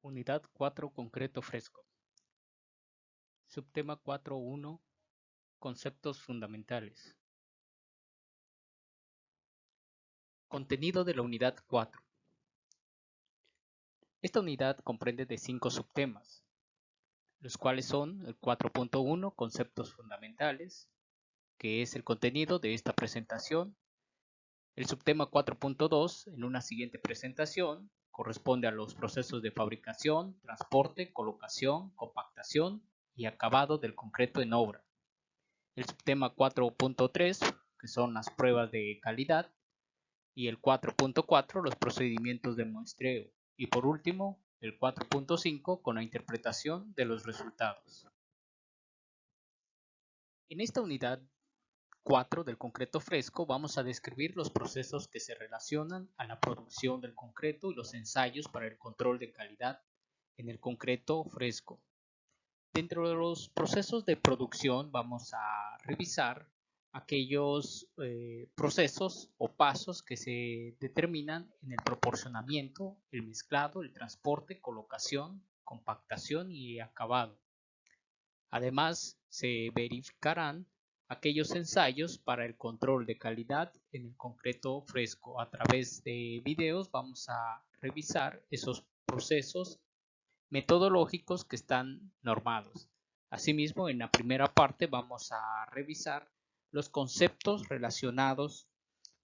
Unidad 4 Concreto fresco. Subtema 4.1 Conceptos fundamentales. Contenido de la unidad 4. Esta unidad comprende de 5 subtemas, los cuales son el 4.1 Conceptos fundamentales, que es el contenido de esta presentación. El subtema 4.2 en una siguiente presentación corresponde a los procesos de fabricación, transporte, colocación, compactación y acabado del concreto en obra. El subtema 4.3, que son las pruebas de calidad, y el 4.4, los procedimientos de muestreo, y por último, el 4.5, con la interpretación de los resultados. En esta unidad 4 del concreto fresco vamos a describir los procesos que se relacionan a la producción del concreto y los ensayos para el control de calidad en el concreto fresco. Dentro de los procesos de producción vamos a revisar aquellos procesos o pasos que se determinan en el proporcionamiento, el mezclado, el transporte, colocación, compactación y acabado. Además, se verificarán aquellos ensayos para el control de calidad en el concreto fresco. A través de videos vamos a revisar esos procesos metodológicos que están normados. Asimismo, en la primera parte vamos a revisar los conceptos relacionados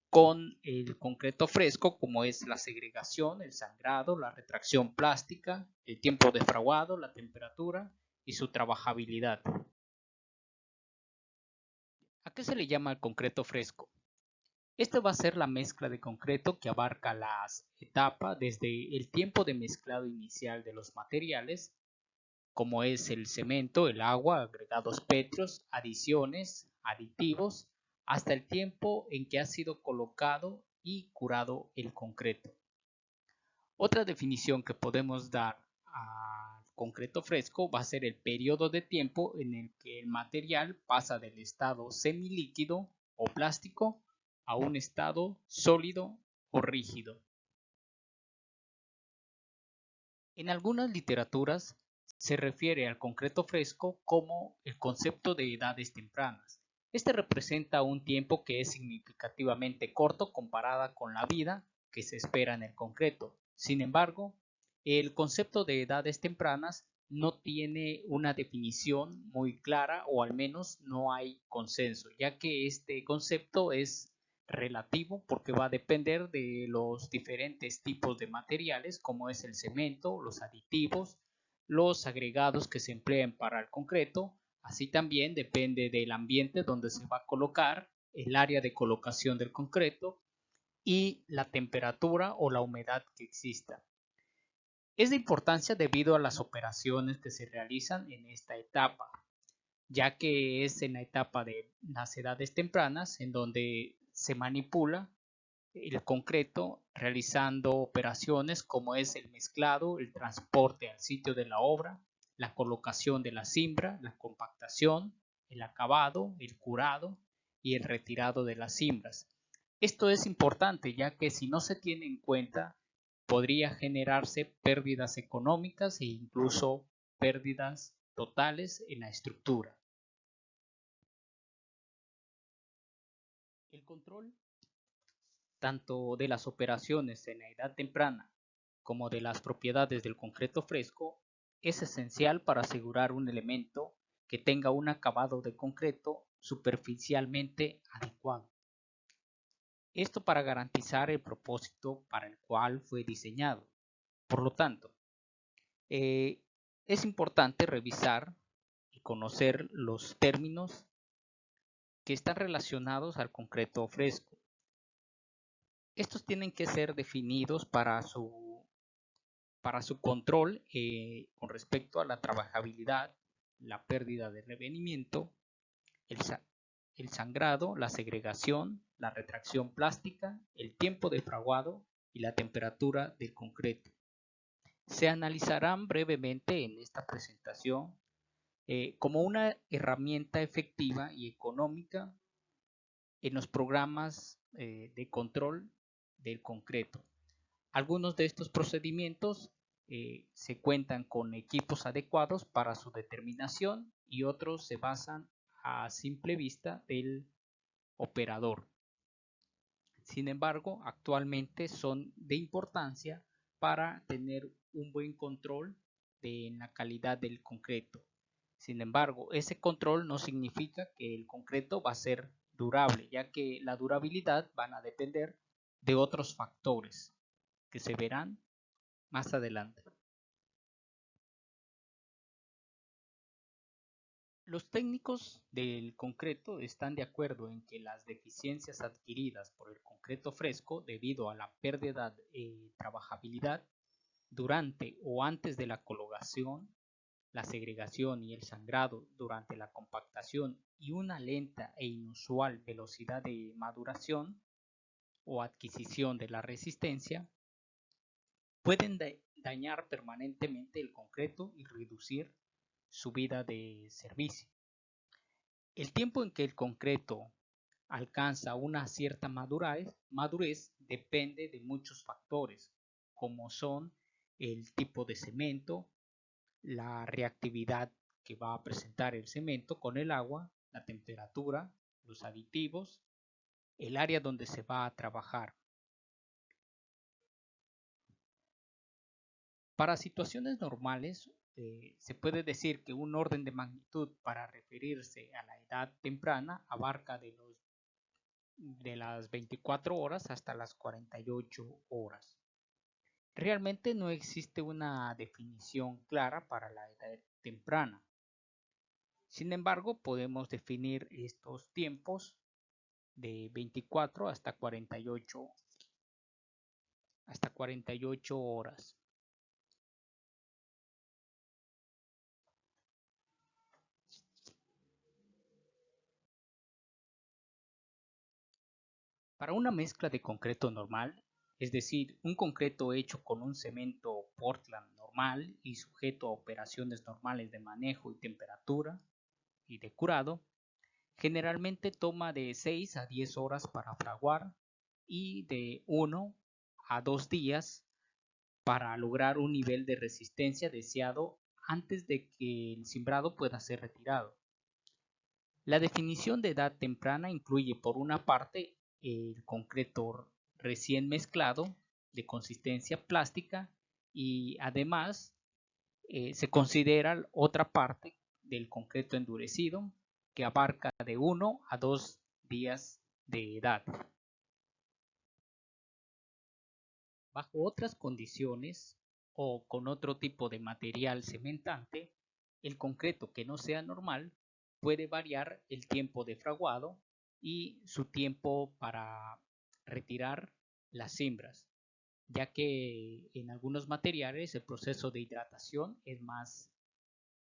con el concreto fresco, como es la segregación, el sangrado, la retracción plástica, el tiempo de fraguado, la temperatura y su trabajabilidad. ¿A qué se le llama el concreto fresco? Esto va a ser la mezcla de concreto que abarca las etapas desde el tiempo de mezclado inicial de los materiales, como es el cemento, el agua, agregados pétreos, adiciones, aditivos, hasta el tiempo en que ha sido colocado y curado el concreto. Otra definición que podemos dar al concreto fresco va a ser el periodo de tiempo en el que el material pasa del estado semilíquido o plástico a un estado sólido o rígido. En algunas literaturas se refiere al concreto fresco como el concepto de edades tempranas. Este representa un tiempo que es significativamente corto comparada con la vida que se espera en el concreto. Sin embargo, el concepto de edades tempranas no tiene una definición muy clara, o al menos no hay consenso, ya que este concepto es relativo porque va a depender de los diferentes tipos de materiales, como es el cemento, los aditivos, los agregados que se emplean para el concreto. Así también depende del ambiente donde se va a colocar, el área de colocación del concreto y la temperatura o la humedad que exista. Es de importancia debido a las operaciones que se realizan en esta etapa, ya que es en la etapa de las edades tempranas en donde se manipula el concreto realizando operaciones como es el mezclado, el transporte al sitio de la obra, la colocación de la cimbra, la compactación, el acabado, el curado y el retirado de las cimbras. Esto es importante ya que si no se tiene en cuenta podría generarse pérdidas económicas e incluso pérdidas totales en la estructura. El control tanto de las operaciones en la edad temprana como de las propiedades del concreto fresco es esencial para asegurar un elemento que tenga un acabado de concreto superficialmente adecuado. Esto para garantizar el propósito para el cual fue diseñado. Por lo tanto, es importante revisar y conocer los términos que están relacionados al concreto fresco. Estos tienen que ser definidos para su control con respecto a la trabajabilidad, la pérdida de revenimiento, el sangrado, la segregación, la retracción plástica, el tiempo de fraguado y la temperatura del concreto. Se analizarán brevemente en esta presentación como una herramienta efectiva y económica en los programas de control del concreto. Algunos de estos procedimientos se cuentan con equipos adecuados para su determinación y otros se basan a simple vista del operador. Sin embargo, actualmente son de importancia para tener un buen control de la calidad del concreto. Sin embargo, ese control no significa que el concreto va a ser durable, ya que la durabilidad van a depender de otros factores que se verán más adelante. Los técnicos del concreto están de acuerdo en que las deficiencias adquiridas por el concreto fresco debido a la pérdida de trabajabilidad durante o antes de la colocación, la segregación y el sangrado durante la compactación y una lenta e inusual velocidad de maduración o adquisición de la resistencia pueden dañar permanentemente el concreto y reducir su vida de servicio. El tiempo en que el concreto alcanza una cierta madurez depende de muchos factores, como son el tipo de cemento, la reactividad que va a presentar el cemento con el agua, la temperatura, los aditivos, el área donde se va a trabajar. Para situaciones normales, se puede decir que un orden de magnitud para referirse a la edad temprana abarca de las 24 horas hasta las 48 horas. Realmente no existe una definición clara para la edad temprana. Sin embargo, podemos definir estos tiempos de 24 hasta 48 horas. Para una mezcla de concreto normal, es decir, un concreto hecho con un cemento Portland normal y sujeto a operaciones normales de manejo y temperatura y de curado, generalmente toma de 6 a 10 horas para fraguar y de 1 a 2 días para lograr un nivel de resistencia deseado antes de que el cimbrado pueda ser retirado. La definición de edad temprana incluye por una parte el concreto recién mezclado de consistencia plástica y además se considera otra parte del concreto endurecido que abarca de 1 a 2 días de edad. Bajo otras condiciones o con otro tipo de material cementante, el concreto que no sea normal puede variar el tiempo de fraguado y su tiempo para retirar las cimbras, ya que en algunos materiales el proceso de hidratación es más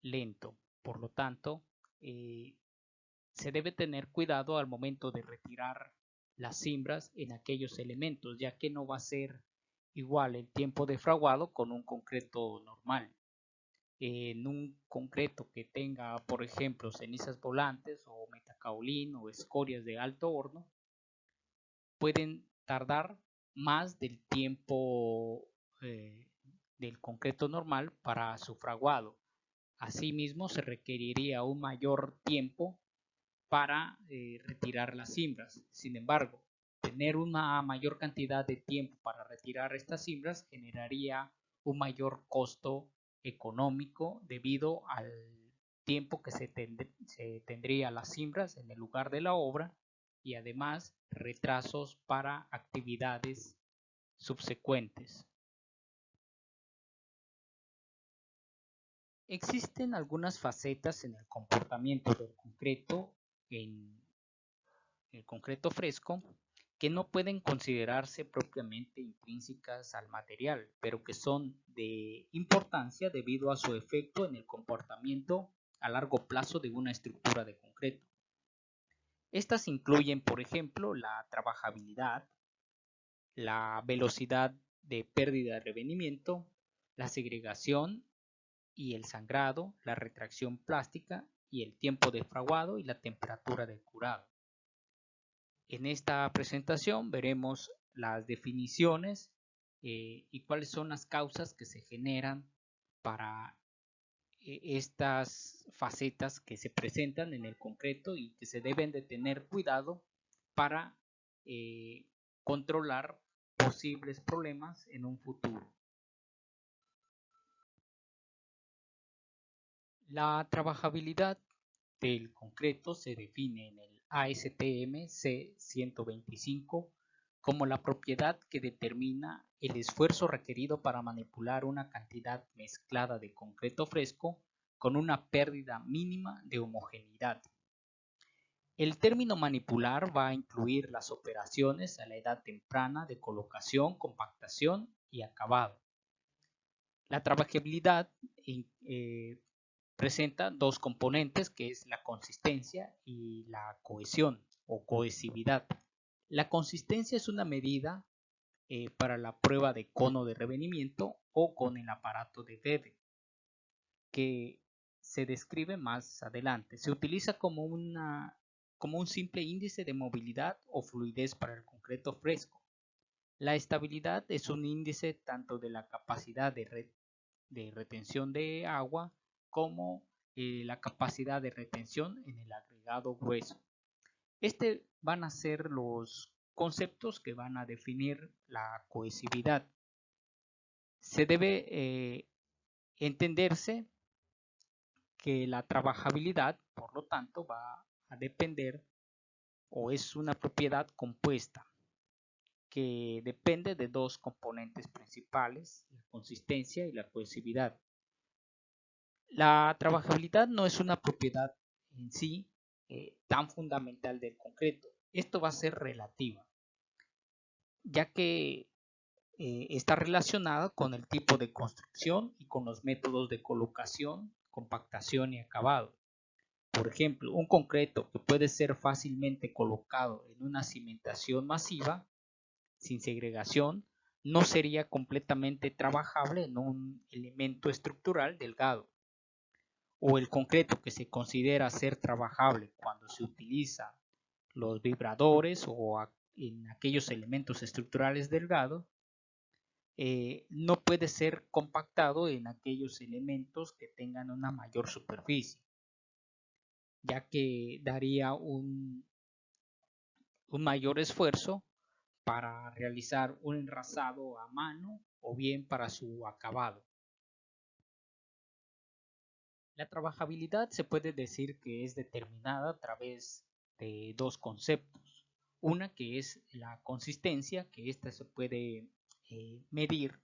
lento. Por lo tanto, se debe tener cuidado al momento de retirar las cimbras en aquellos elementos, ya que no va a ser igual el tiempo de fraguado con un concreto normal. En un concreto que tenga, por ejemplo, cenizas volantes o metacaolín o escorias de alto horno, pueden tardar más del tiempo del concreto normal para su fraguado. Asimismo, se requeriría un mayor tiempo para retirar las cimbras. Sin embargo, tener una mayor cantidad de tiempo para retirar estas cimbras generaría un mayor costo económico debido al tiempo que se tendría las cimbras en el lugar de la obra y además retrasos para actividades subsecuentes. Existen algunas facetas en el comportamiento del concreto en el concreto fresco que no pueden considerarse propiamente intrínsecas al material, pero que son de importancia debido a su efecto en el comportamiento a largo plazo de una estructura de concreto. Estas incluyen, por ejemplo, la trabajabilidad, la velocidad de pérdida de revenimiento, la segregación y el sangrado, la retracción plástica y el tiempo de fraguado y la temperatura de curado. En esta presentación veremos las definiciones y cuáles son las causas que se generan para estas facetas que se presentan en el concreto y que se deben de tener cuidado para controlar posibles problemas en un futuro. La trabajabilidad del concreto se define en el ASTM C125 como la propiedad que determina el esfuerzo requerido para manipular una cantidad mezclada de concreto fresco con una pérdida mínima de homogeneidad. El término manipular va a incluir las operaciones a la edad temprana de colocación, compactación y acabado. La trabajabilidad presenta dos componentes, que es la consistencia y la cohesión o cohesividad. La consistencia es una medida para la prueba de cono de revenimiento o con el aparato de Veve, que se describe más adelante. Se utiliza como un simple índice de movilidad o fluidez para el concreto fresco. La estabilidad es un índice tanto de la capacidad de retención de agua como la capacidad de retención en el agregado grueso. Van a ser los conceptos que van a definir la cohesividad. Se debe entenderse que la trabajabilidad, por lo tanto, va a depender o es una propiedad compuesta que depende de dos componentes principales, la consistencia y la cohesividad. La trabajabilidad no es una propiedad en sí tan fundamental del concreto. Esto va a ser relativa, ya que está relacionada con el tipo de construcción y con los métodos de colocación, compactación y acabado. Por ejemplo, un concreto que puede ser fácilmente colocado en una cimentación masiva, sin segregación, no sería completamente trabajable en un elemento estructural delgado. O el concreto que se considera ser trabajable cuando se utilizan los vibradores o en aquellos elementos estructurales delgados, no puede ser compactado en aquellos elementos que tengan una mayor superficie, ya que daría un mayor esfuerzo para realizar un enrasado a mano o bien para su acabado. La trabajabilidad se puede decir que es determinada a través de dos conceptos. Una que es la consistencia, que esta se puede medir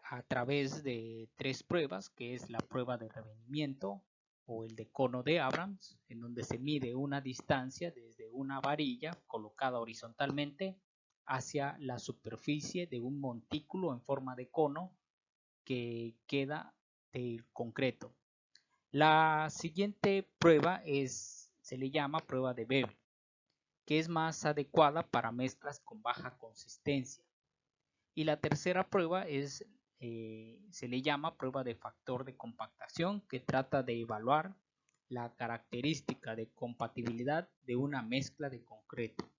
a través de tres pruebas, que es la prueba de revenimiento o el de cono de Abrams, en donde se mide una distancia desde una varilla colocada horizontalmente hacia la superficie de un montículo en forma de cono que queda del concreto. La siguiente prueba se le llama prueba de Veve, que es más adecuada para mezclas con baja consistencia. Y la tercera prueba se le llama prueba de factor de compactación, que trata de evaluar la característica de compatibilidad de una mezcla de concreto.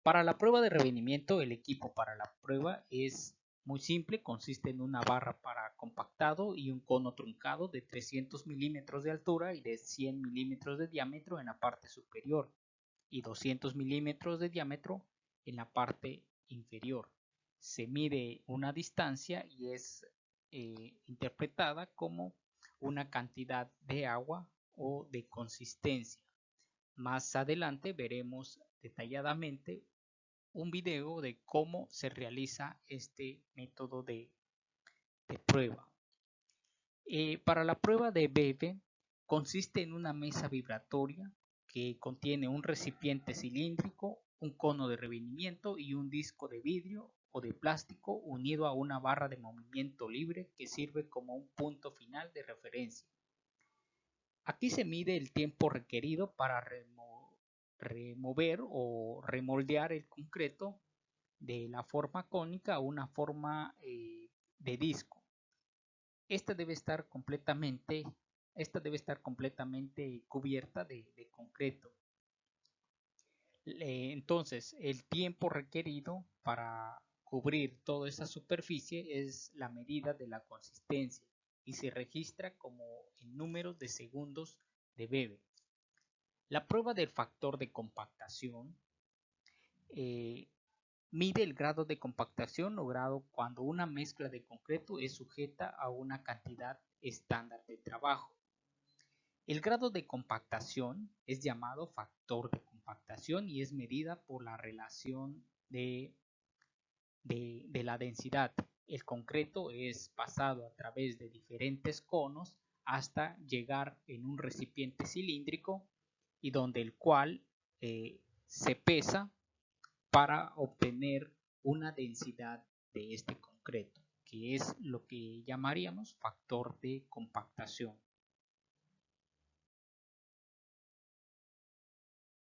Para la prueba de revenimiento, el equipo para la prueba es muy simple, consiste en una barra para compactado y un cono truncado de 300 milímetros de altura y de 100 milímetros de diámetro en la parte superior y 200 milímetros de diámetro en la parte inferior. Se mide una distancia y es interpretada como una cantidad de agua o de consistencia. Más adelante veremos detalladamente un video de cómo se realiza este método de prueba. Para la prueba de Veve consiste en una mesa vibratoria que contiene un recipiente cilíndrico, un cono de revenimiento y un disco de vidrio o de plástico unido a una barra de movimiento libre que sirve como un punto final de referencia. Aquí se mide el tiempo requerido para remover o remoldear el concreto de la forma cónica a una forma de disco. Esta debe estar completamente cubierta de concreto. Entonces, el tiempo requerido para cubrir toda esa superficie es la medida de la consistencia y se registra como en números de segundos de bebe. La prueba del factor de compactación mide el grado de compactación logrado cuando una mezcla de concreto es sujeta a una cantidad estándar de trabajo. El grado de compactación es llamado factor de compactación y es medida por la relación de la densidad. El concreto es pasado a través de diferentes conos hasta llegar en un recipiente cilíndrico y donde el cual se pesa para obtener una densidad de este concreto, que es lo que llamaríamos factor de compactación.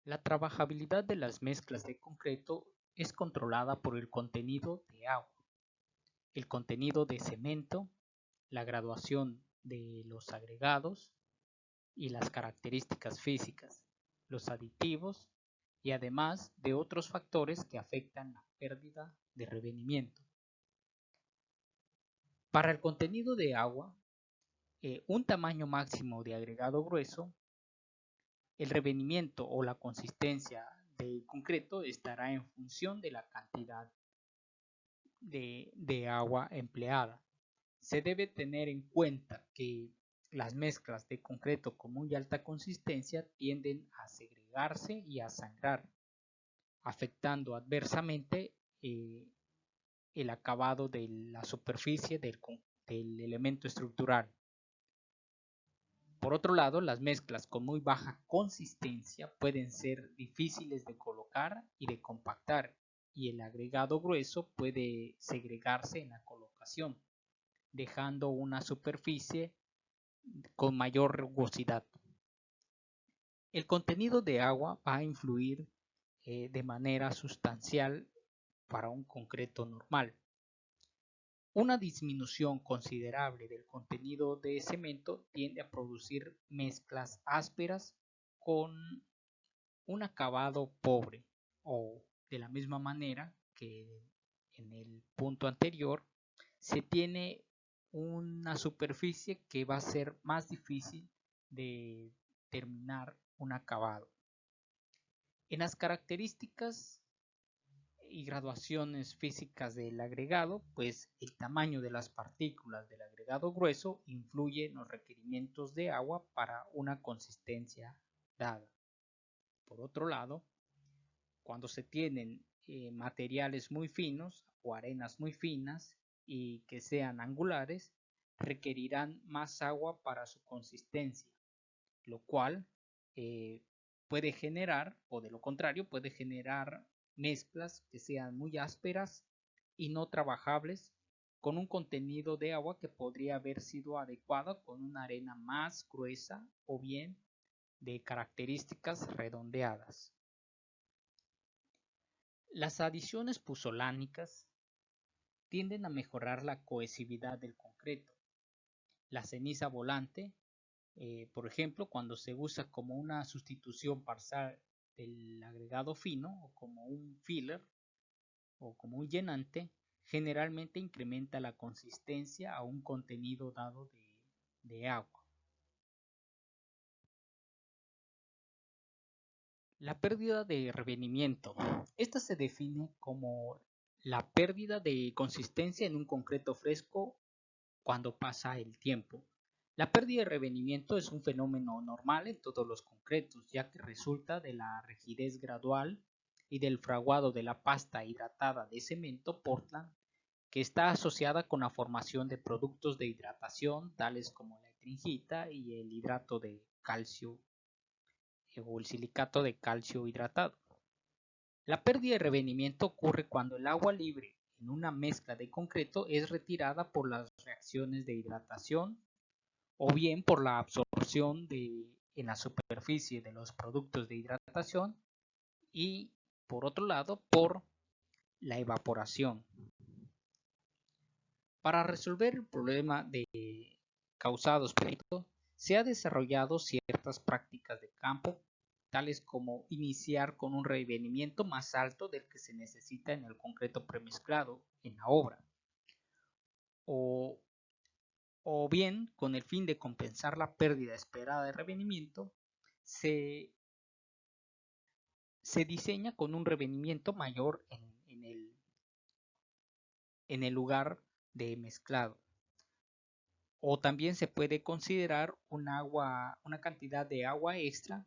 La trabajabilidad de las mezclas de concreto es controlada por el contenido de agua, el contenido de cemento, la graduación de los agregados y las características físicas, los aditivos y además de otros factores que afectan la pérdida de revenimiento. Para el contenido de agua, un tamaño máximo de agregado grueso, el revenimiento o la consistencia del concreto estará en función de la cantidad de agua empleada. Se debe tener en cuenta que las mezclas de concreto con muy alta consistencia tienden a segregarse y a sangrar, afectando adversamente el acabado de la superficie del elemento estructural. Por otro lado, las mezclas con muy baja consistencia pueden ser difíciles de colocar y de compactar, y el agregado grueso puede segregarse en la colocación, dejando una superficie con mayor rugosidad. El contenido de agua va a influir de manera sustancial para un concreto normal. Una disminución considerable del contenido de cemento tiende a producir mezclas ásperas con un acabado pobre, o de la misma manera que en el punto anterior se tiene una superficie que va a ser más difícil de terminar un acabado. En las características y graduaciones físicas del agregado, pues el tamaño de las partículas del agregado grueso influye en los requerimientos de agua para una consistencia dada. Por otro lado, cuando se tienen materiales muy finos o arenas muy finas y que sean angulares, requerirán más agua para su consistencia, lo cual puede generar, o de lo contrario, puede generar mezclas que sean muy ásperas y no trabajables, con un contenido de agua que podría haber sido adecuado con una arena más gruesa o bien de características redondeadas. Las adiciones puzolánicas tienden a mejorar la cohesividad del concreto. La ceniza volante, por ejemplo, cuando se usa como una sustitución parcial del agregado fino o como un filler o como un llenante, generalmente incrementa la consistencia a un contenido dado de agua. La pérdida de revenimiento. Esta se define como la pérdida de consistencia en un concreto fresco cuando pasa el tiempo. La pérdida de revenimiento es un fenómeno normal en todos los concretos, ya que resulta de la rigidez gradual y del fraguado de la pasta hidratada de cemento Portland, que está asociada con la formación de productos de hidratación, tales como la etringita y el hidrato de calcio o el silicato de calcio hidratado. La pérdida de revenimiento ocurre cuando el agua libre en una mezcla de concreto es retirada por las reacciones de hidratación o bien por la absorción en la superficie de los productos de hidratación y por otro lado por la evaporación. Para resolver el problema causados por esto, se han desarrollado ciertas prácticas de campo, tales como iniciar con un revenimiento más alto del que se necesita en el concreto premezclado en la obra, o bien con el fin de compensar la pérdida esperada de revenimiento, se diseña con un revenimiento mayor en el lugar de mezclado. O también se puede considerar una cantidad de agua extra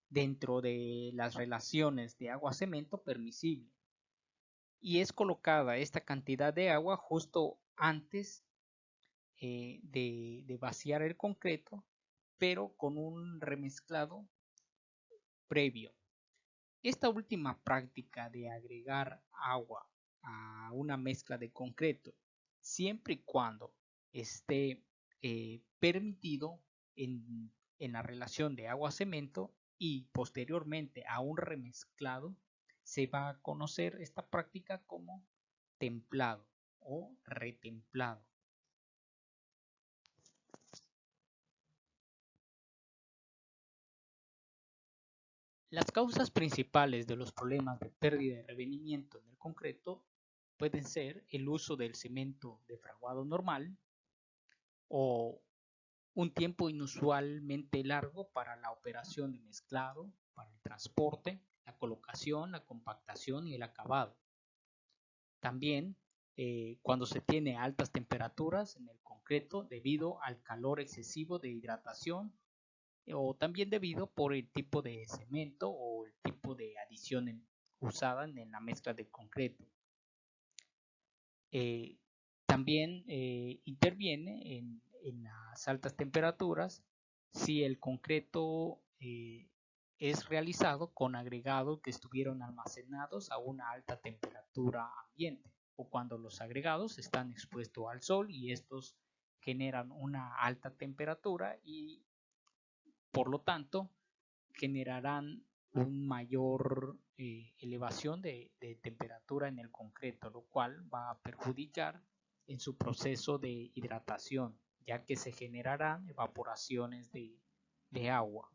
dentro de las relaciones de agua-cemento permisible, y es colocada esta cantidad de agua justo antes de vaciar el concreto, pero con un remezclado previo. Esta última práctica de agregar agua a una mezcla de concreto, siempre y cuando esté permitido en la relación de agua-cemento y posteriormente a un remezclado, se va a conocer esta práctica como templado o retemplado. Las causas principales de los problemas de pérdida de revenimiento en el concreto pueden ser el uso del cemento de fraguado normal o un tiempo inusualmente largo para la operación de mezclado, para el transporte, la colocación, la compactación y el acabado. También cuando se tiene altas temperaturas en el concreto debido al calor excesivo de hidratación, o también debido por el tipo de cemento o el tipo de adición usada en la mezcla de concreto. También interviene en las altas temperaturas si el concreto es realizado con agregados que estuvieron almacenados a una alta temperatura ambiente, o cuando los agregados están expuestos al sol y estos generan una alta temperatura y por lo tanto generarán una mayor elevación de temperatura en el concreto, lo cual va a perjudicar en su proceso de hidratación, ya que se generarán evaporaciones de agua.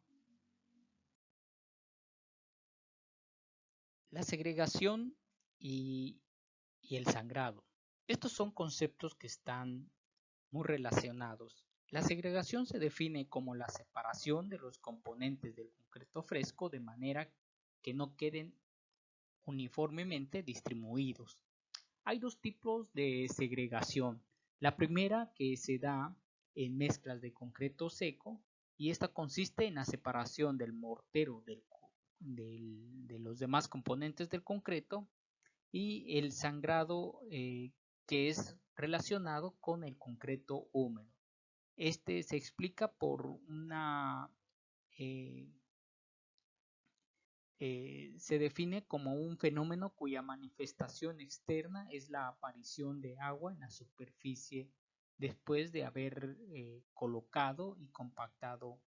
La segregación y el sangrado. Estos son conceptos que están muy relacionados. La segregación se define como la separación de los componentes del concreto fresco de manera que no queden uniformemente distribuidos. Hay dos tipos de segregación. La primera que se da en mezclas de concreto seco, y esta consiste en la separación del mortero de los demás componentes del concreto, y el sangrado que es relacionado con el concreto húmedo. Este se explica por se define como un fenómeno cuya manifestación externa es la aparición de agua en la superficie después de haber colocado y compactado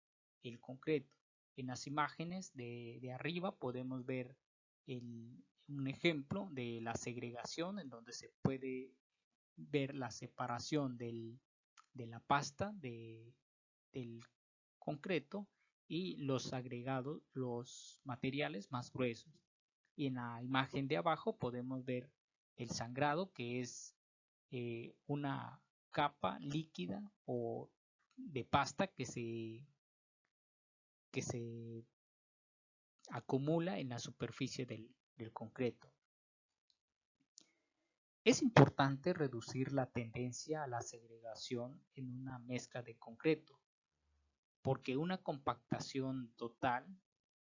el concreto. En las imágenes de arriba podemos ver un ejemplo de la segregación, en donde se puede ver la separación de la pasta del concreto y los agregados, los materiales más gruesos. Y en la imagen de abajo podemos ver el sangrado, que es una capa líquida o de pasta que se acumula en la superficie del concreto. Es importante reducir la tendencia a la segregación en una mezcla de concreto, porque una compactación total,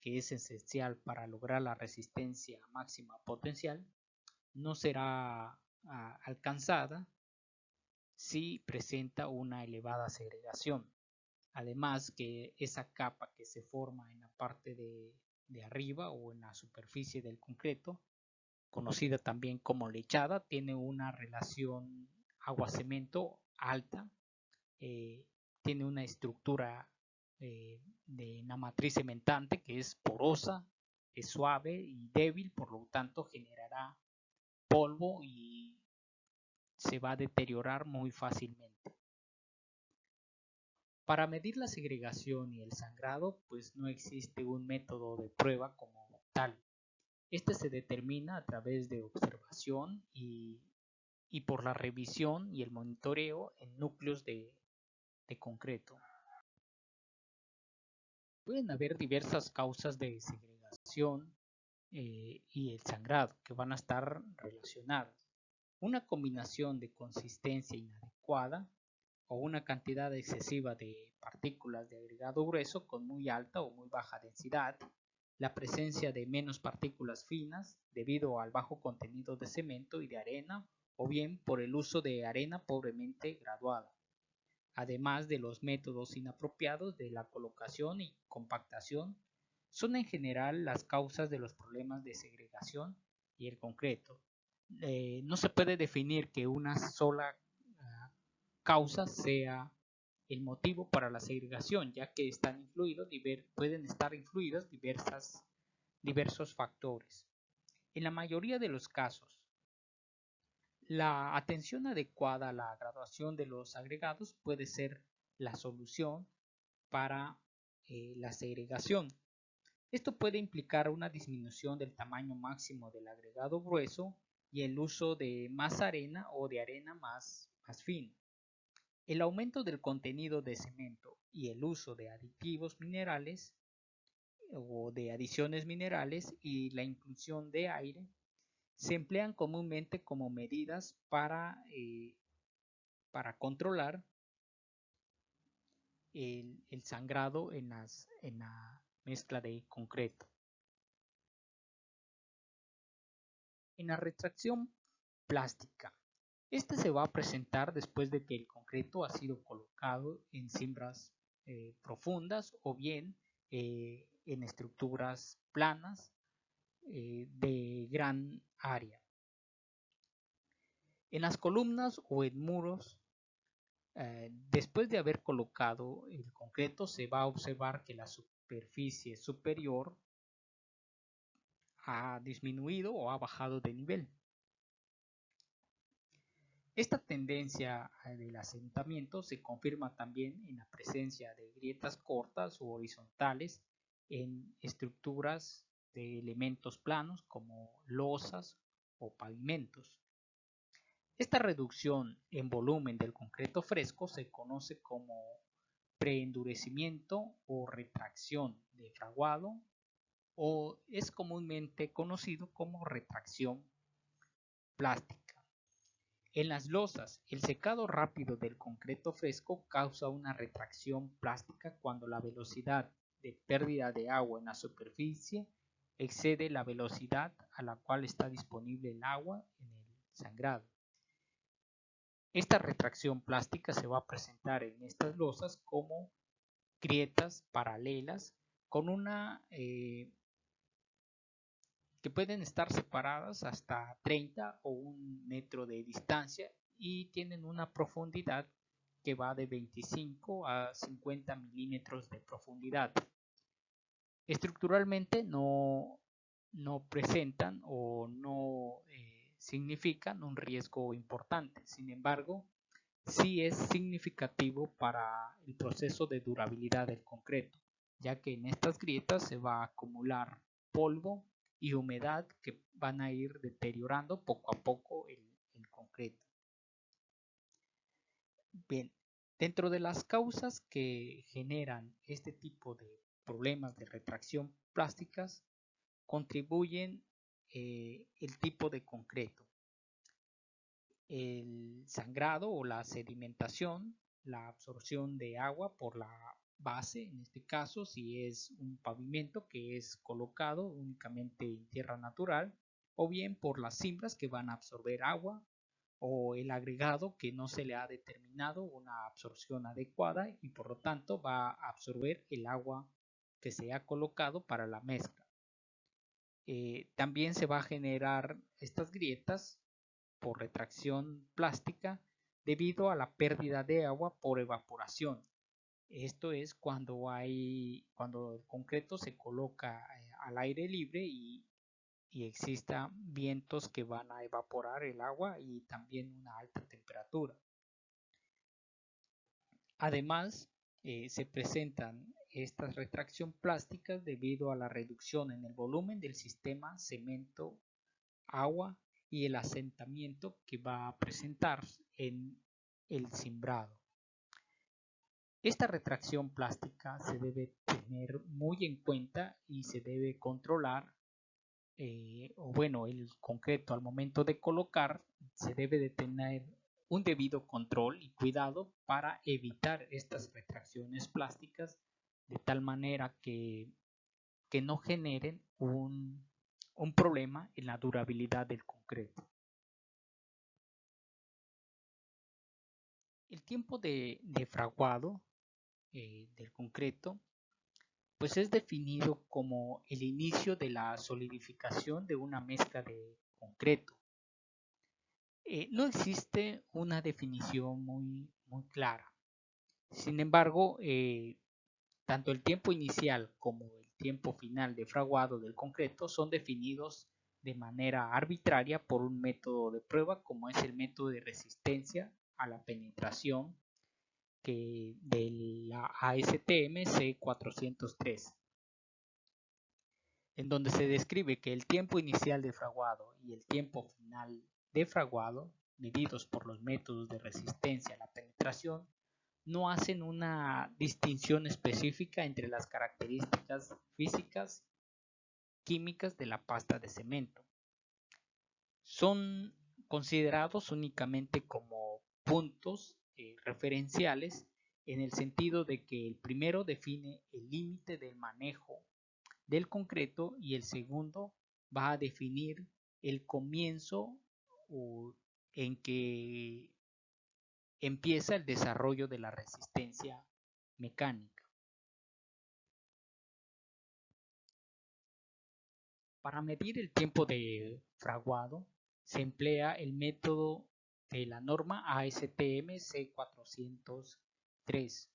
que es esencial para lograr la resistencia máxima potencial, no será alcanzada si presenta una elevada segregación. Además que esa capa que se forma en la parte de arriba o en la superficie del concreto, conocida también como lechada, tiene una relación agua-cemento alta, tiene una estructura de una matriz cementante que es porosa, es suave y débil, por lo tanto generará polvo y se va a deteriorar muy fácilmente. Para medir la segregación y el sangrado, pues no existe un método de prueba como tal. Este se determina a través de observación y y por la revisión y el monitoreo en núcleos de concreto. Pueden haber diversas causas de segregación y el sangrado que van a estar relacionadas. Una combinación de consistencia inadecuada o una cantidad excesiva de partículas de agregado grueso con muy alta o muy baja densidad, la presencia de menos partículas finas debido al bajo contenido de cemento y de arena o bien por el uso de arena pobremente graduada, además de los métodos inapropiados de la colocación y compactación, son en general las causas de los problemas de segregación y el concreto. No se puede definir que una sola causa sea el motivo para la segregación, ya que pueden estar influidos diversos factores. En la mayoría de los casos, la atención adecuada a la graduación de los agregados puede ser la solución para la segregación. Esto puede implicar una disminución del tamaño máximo del agregado grueso y el uso de más arena o de arena más fina. El aumento del contenido de cemento y el uso de aditivos minerales o de adiciones minerales y la inclusión de aire se emplean comúnmente como medidas para controlar el sangrado en la mezcla de concreto. En la retracción plástica, esta se va a presentar después de que el concreto ha sido colocado en cimbras profundas o bien en estructuras planas de gran área. En las columnas o en muros, después de haber colocado el concreto, se va a observar que la superficie superior ha disminuido o ha bajado de nivel. Esta tendencia del asentamiento se confirma también en la presencia de grietas cortas o horizontales en estructuras de elementos planos como losas o pavimentos. Esta reducción en volumen del concreto fresco se conoce como preendurecimiento o retracción de fraguado o es comúnmente conocido como retracción plástica. En las losas, el secado rápido del concreto fresco causa una retracción plástica cuando la velocidad de pérdida de agua en la superficie excede la velocidad a la cual está disponible el agua en el sangrado. Esta retracción plástica se va a presentar en estas losas como grietas paralelas con que pueden estar separadas hasta 30 o 1 metro de distancia y tienen una profundidad que va de 25 a 50 milímetros de profundidad. Estructuralmente no presentan o no significan un riesgo importante. Sin embargo, sí es significativo para el proceso de durabilidad del concreto, ya que en estas grietas se va a acumular polvo y humedad que van a ir deteriorando poco a poco el concreto. Bien, dentro de las causas que generan este tipo de problemas de retracción plásticas, contribuyen el tipo de concreto, el sangrado o la sedimentación, la absorción de agua por la base, en este caso si es un pavimento que es colocado únicamente en tierra natural, o bien por las cimbras que van a absorber agua o el agregado que no se le ha determinado una absorción adecuada y por lo tanto va a absorber el agua que se ha colocado para la mezcla. También se va a generar estas grietas por retracción plástica debido a la pérdida de agua por evaporación. Esto es cuando el concreto se coloca al aire libre y existan vientos que van a evaporar el agua y también una alta temperatura. Además, se presentan estas retracción plásticas debido a la reducción en el volumen del sistema cemento-agua y el asentamiento que va a presentar en el cimbrado. Esta retracción plástica se debe tener muy en cuenta y se debe controlar, el concreto al momento de colocar se debe de tener un debido control y cuidado para evitar estas retracciones plásticas de tal manera que no generen un problema en la durabilidad del concreto. El tiempo de fraguado del concreto pues es definido como el inicio de la solidificación de una mezcla de concreto. No existe una definición muy clara. Sin embargo, tanto el tiempo inicial como el tiempo final de fraguado del concreto son definidos de manera arbitraria por un método de prueba como es el método de resistencia a la penetración de la ASTM C403, en donde se describe que el tiempo inicial de fraguado y el tiempo final de fraguado, medidos por los métodos de resistencia a la penetración, no hacen una distinción específica entre las características físicas, químicas de la pasta de cemento. Son considerados únicamente como puntos referenciales en el sentido de que el primero define el límite del manejo del concreto y el segundo va a definir el comienzo en que empieza el desarrollo de la resistencia mecánica. Para medir el tiempo de fraguado se emplea el método de la norma ASTM C403.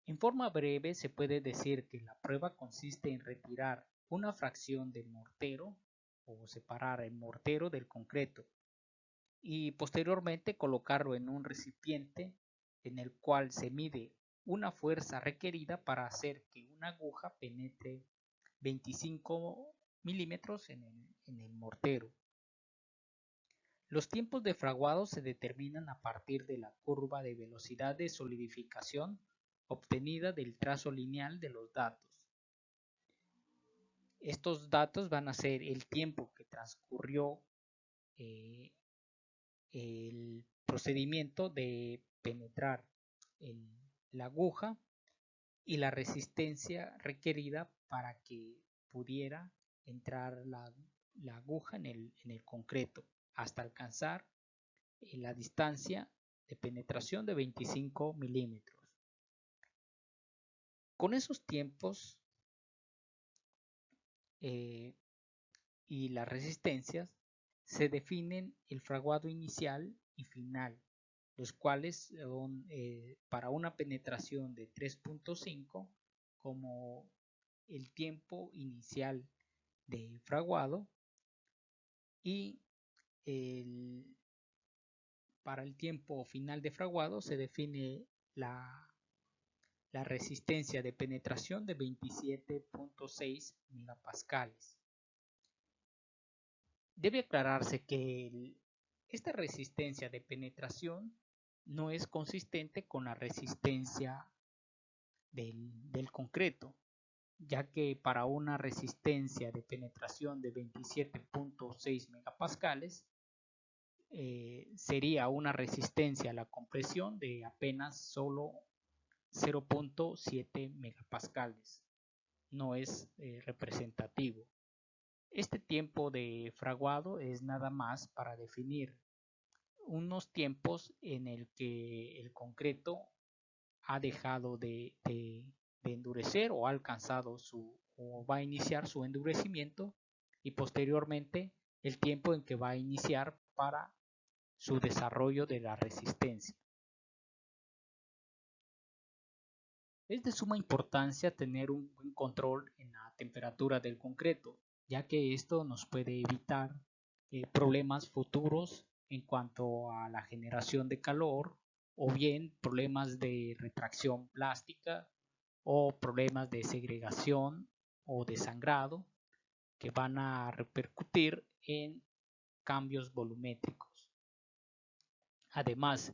En forma breve se puede decir que la prueba consiste en retirar una fracción del mortero o separar el mortero del concreto y posteriormente colocarlo en un recipiente en el cual se mide una fuerza requerida para hacer que una aguja penetre 25 milímetros en el mortero. Los tiempos de fraguado se determinan a partir de la curva de velocidad de solidificación obtenida del trazo lineal de los datos. Estos datos van a ser el tiempo que transcurrió el procedimiento de penetrar la aguja y la resistencia requerida para que pudiera entrar la aguja en el concreto hasta alcanzar la distancia de penetración de 25 milímetros. Con esos tiempos y las resistencias se definen el fraguado inicial y final, los cuales son para una penetración de 3.5 como el tiempo inicial de fraguado y para el tiempo final de fraguado se define la resistencia de penetración de 27.6 megapascales. Debe aclararse que esta resistencia de penetración no es consistente con la resistencia del concreto, ya que para una resistencia de penetración de 27.6 megapascales sería una resistencia a la compresión de apenas solo 0.7 megapascales. No es representativo. Este tiempo de fraguado es nada más para definir unos tiempos en el que el concreto ha dejado de endurecer o ha alcanzado o va a iniciar su endurecimiento y posteriormente el tiempo en que va a iniciar para su desarrollo de la resistencia. Es de suma importancia tener un buen control en la temperatura del concreto, ya que esto nos puede evitar problemas futuros en cuanto a la generación de calor o bien problemas de retracción plástica o problemas de segregación o de sangrado que van a repercutir en cambios volumétricos. Además,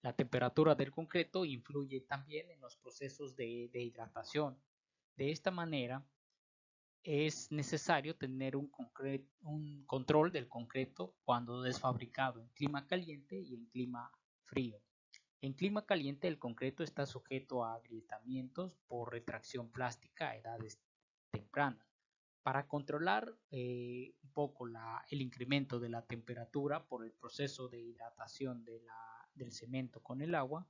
la temperatura del concreto influye también en los procesos de hidratación. De esta manera, es necesario tener un control del concreto cuando es fabricado en clima caliente y en clima frío. En clima caliente el concreto está sujeto a agrietamientos por retracción plástica a edades tempranas. Para controlar un poco el incremento de la temperatura por el proceso de hidratación del cemento con el agua,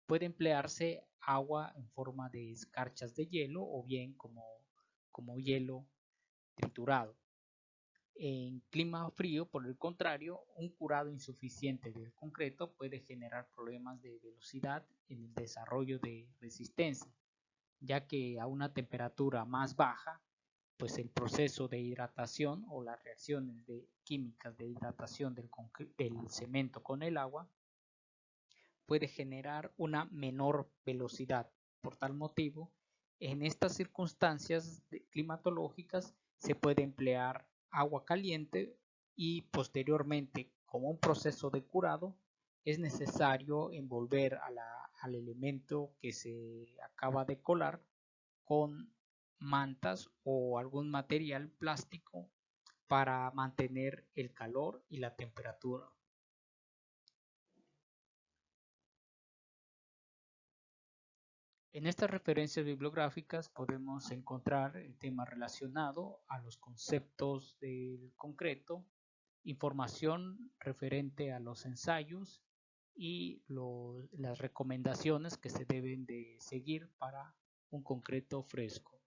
puede emplearse agua en forma de escarchas de hielo o bien como hielo triturado. En clima frío, por el contrario, un curado insuficiente del concreto puede generar problemas de velocidad en el desarrollo de resistencia, ya que a una temperatura más baja, pues el proceso de hidratación o las reacciones químicas de hidratación del cemento con el agua puede generar una menor velocidad. Por tal motivo, en estas circunstancias climatológicas se puede emplear agua caliente y posteriormente, como un proceso de curado, es necesario envolver al elemento que se acaba de colar con mantas o algún material plástico para mantener el calor y la temperatura. En estas referencias bibliográficas podemos encontrar el tema relacionado a los conceptos del concreto, información referente a los ensayos y las recomendaciones que se deben de seguir para un concreto fresco.